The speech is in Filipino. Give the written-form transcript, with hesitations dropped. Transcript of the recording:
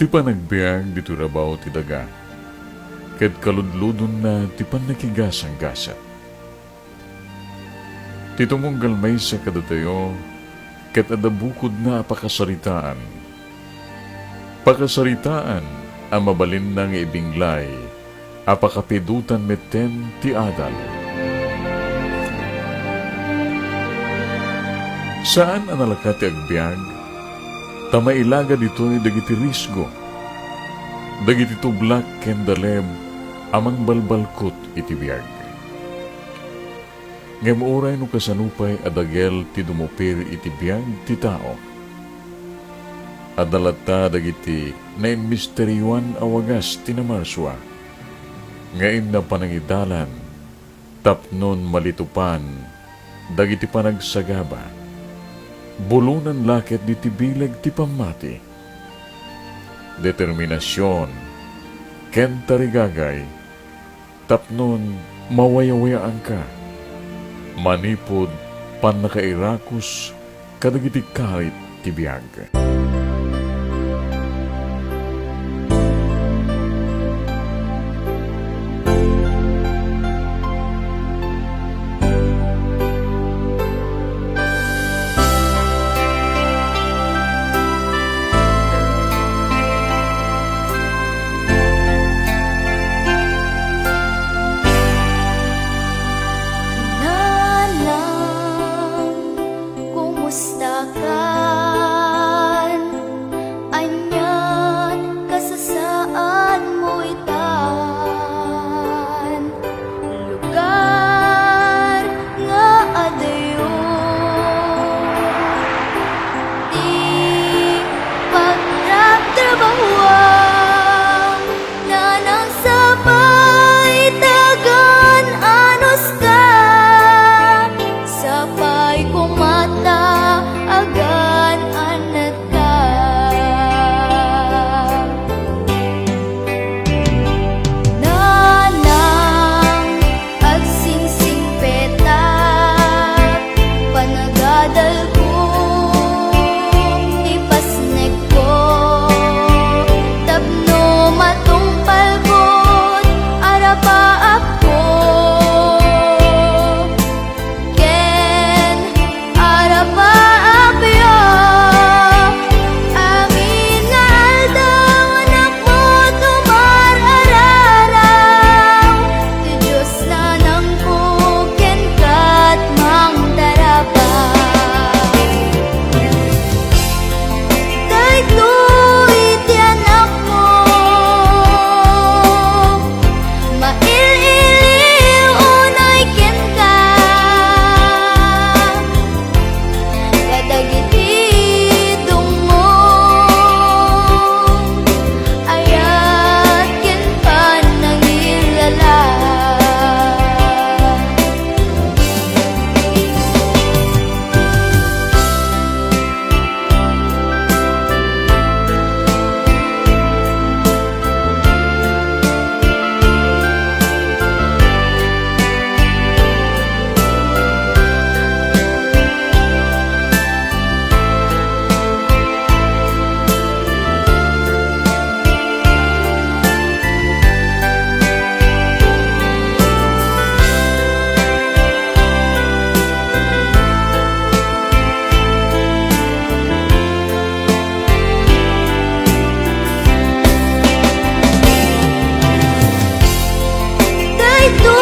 Ti panagbiag dito rabaw ti daga, ket kaludludon na ti panakigasang gasat. Ti tumunggal may sa kadatayo, ket adabukod na pakasaritaan. Pakasaritaan ang mabalin ng ibinglay, apakapidutan meten ti adal. Saan analakat ti agbiag? Tamailaga dito'y dagiti risgo, dagiti tublak ken daleb, amang balbalkot iti biag. Ngem oray no kasanupay adagel ti dumupir iti biag ti tao. Adalata dagiti nain misteryuan awagas tinamarswa, ngayon na panangidalan, tapnon malitupan, dagiti panagsagaba, bulunan laket di tibilag ti pamati. Determinasyon, ken tarigagay, tapnon mawayawayaan ka. Manipod pan nakairakus, kadagiti karit ti biag. Itu